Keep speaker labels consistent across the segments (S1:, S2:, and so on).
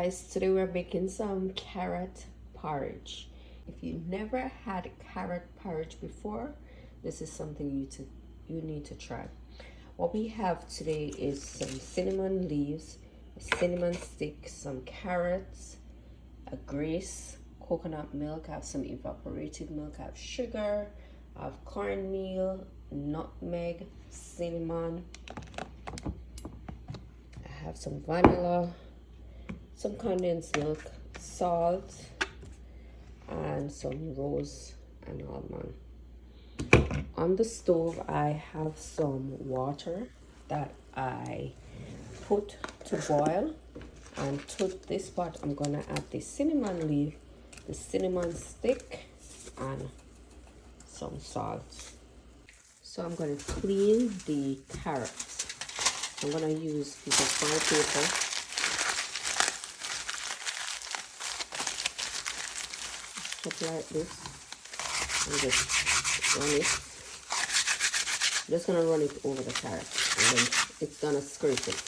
S1: guys, today we're making some carrot porridge. If you never had carrot porridge before, this is something you need to try. What we have today is some cinnamon leaves, a cinnamon stick, some carrots, a grease, coconut milk, I have some evaporated milk, I have sugar, I have cornmeal, nutmeg, cinnamon, I have some vanilla, some condensed milk, salt, and some rose and almond. On the stove I have some water that I put to boil, and to this pot I'm gonna add the cinnamon leaf, the cinnamon stick, and some salt. So I'm gonna clean the carrots. I'm gonna use a piece of fine paper. Chop like this and just run it. I'm just gonna run it over the carrot and then it's gonna scrape it.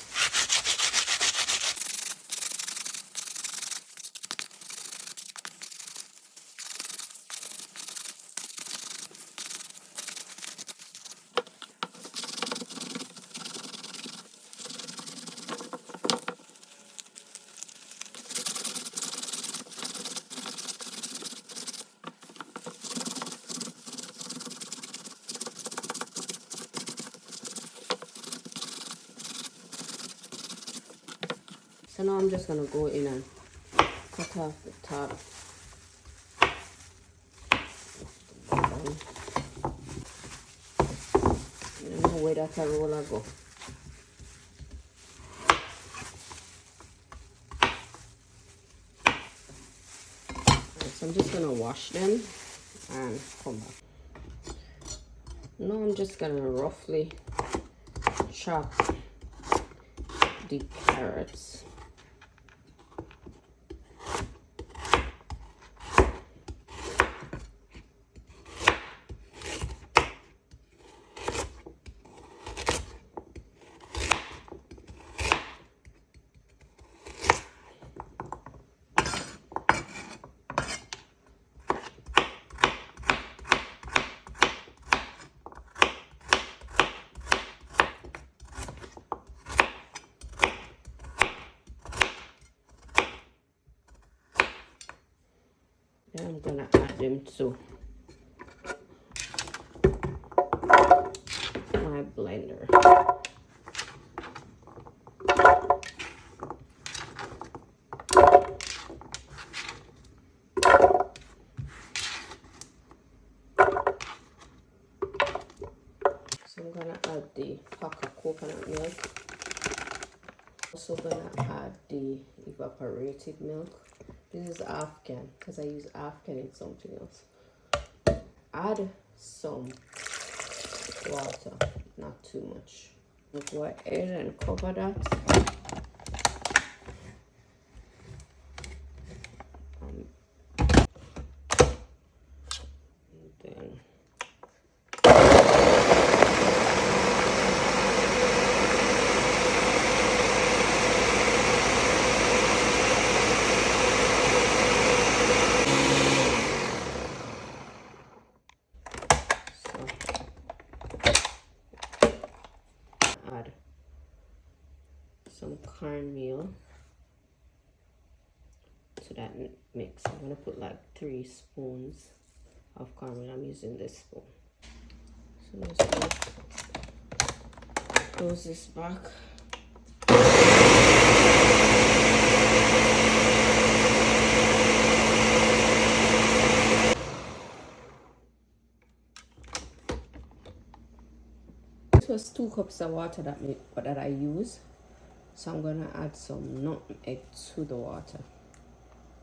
S1: So now I'm just gonna go in and cut off the top. I don't know where that roller go. Right, so I'm just gonna wash them and come back. Now I'm just gonna roughly chop the carrots. Then I'm gonna add them to my blender. So I'm gonna add the pack of coconut milk. Also gonna add the evaporated milk. This is half can because I use half can in something else. Add some water, not too much. We'll go ahead and cover that. And then add some cornmeal to that mix. I'm gonna put like 3 spoons of cornmeal. I'm using this spoon. So I'm just gonna close this back. This was 2 cups of water that I use. So I'm gonna add some nutmeg to the water.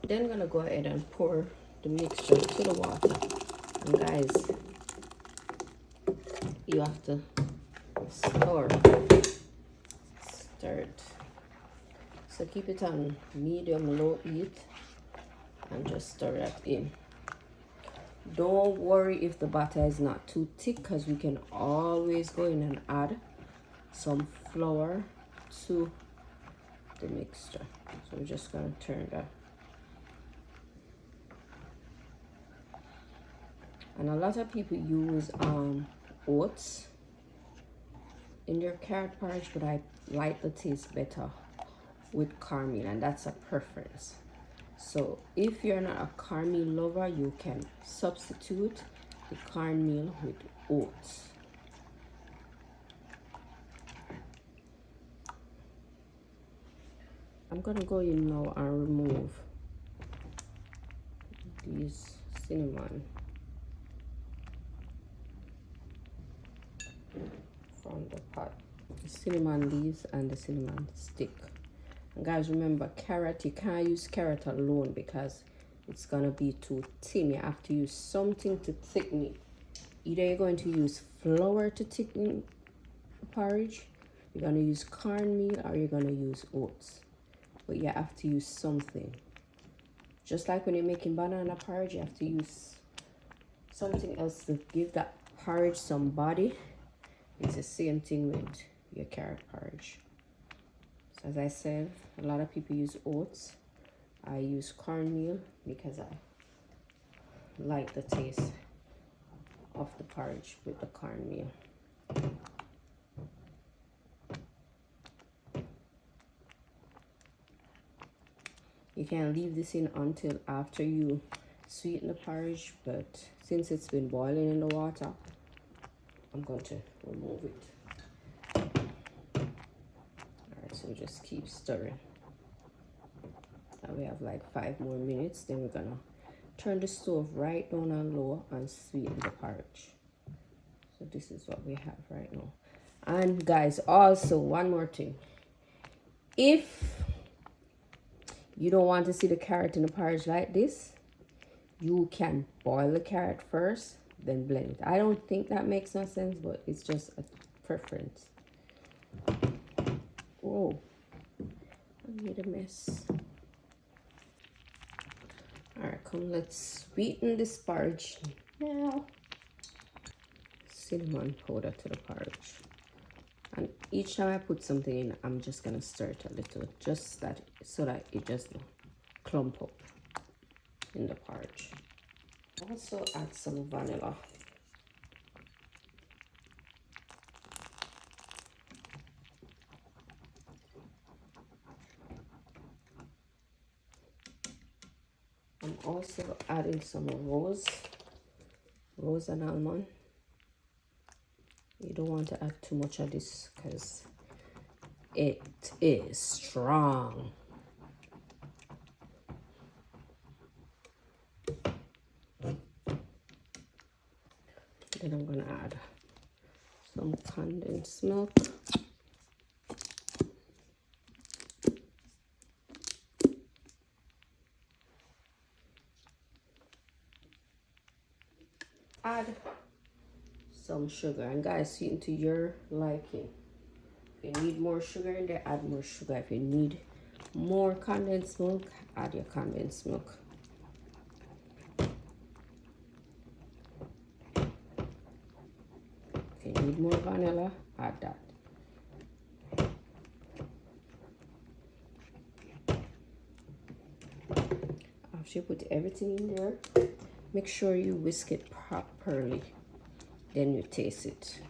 S1: Then I'm gonna go ahead and pour the mixture to the water. And guys, you have to stir it. So keep it on medium-low heat and just stir that in. Don't worry if the batter is not too thick, because we can always go in and add some flour to the mixture. So we're just gonna turn that. And a lot of people use oats in their carrot porridge, but I like the taste better with cornmeal, and that's a preference. So if you're not a cornmeal lover, you can substitute the cornmeal with oats. I'm gonna go in now and remove these cinnamon from the pot. The cinnamon leaves and the cinnamon stick. And guys, remember, carrot, you can't use carrot alone because it's gonna be too thin. You have to use something to thicken it. Either you're going to use flour to thicken the porridge, you're gonna use cornmeal, or you're gonna use oats. But you have to use something. Just like when you're making banana porridge, you have to use something else to give that porridge some body. It's the same thing with your carrot porridge. So as I said, a lot of people use oats. I use cornmeal because I like the taste of the porridge with the cornmeal. You can leave this in until after you sweeten the porridge, but since it's been boiling in the water, I'm going to remove it. Alright, so just keep stirring. Now we have like 5 more minutes, then we're gonna turn the stove right down on low and sweeten the porridge. So this is what we have right now. And guys, also one more thing. If you don't want to see the carrot in the porridge like this, you can boil the carrot first, then blend it. I don't think that makes no sense, but it's just a preference. Whoa, I made a mess. All right, come, let's sweeten this porridge now. Cinnamon powder to the porridge. And each time I put something in, I'm just gonna stir it a little, just that, so that it doesn't clump up in the porridge. Also add some vanilla. I'm also adding some rose and almond. You don't want to add too much of this because it is strong. Then I'm gonna add some condensed milk. Add some sugar, and guys, sweeten to your liking. If you need more sugar in there, add more sugar. If you need more condensed milk, add your condensed milk. If you need more vanilla, add that. After you put everything in there, make sure you whisk it properly. Then you taste it.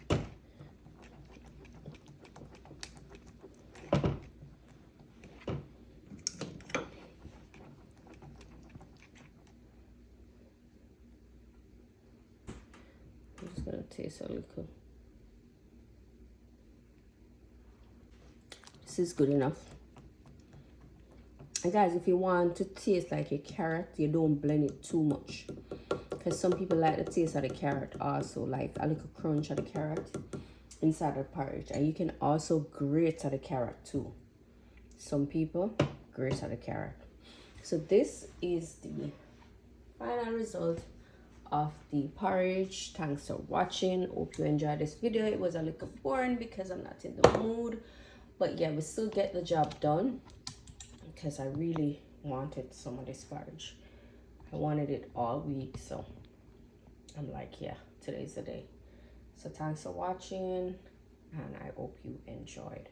S1: I'm just gonna taste a little. This is good enough. And guys, if you want to taste like a carrot, you don't blend it too much. Because some people like the taste of the carrot also, like a little crunch of the carrot inside the porridge. And you can also grate the carrot too. Some people grate the carrot. So this is the final result of the porridge. Thanks for watching. Hope you enjoyed this video. It was a little boring because I'm not in the mood. But yeah, we still get the job done because I really wanted some of this porridge. I wanted it all week, so I'm like, yeah, today's the day. So thanks for watching, and I hope you enjoyed.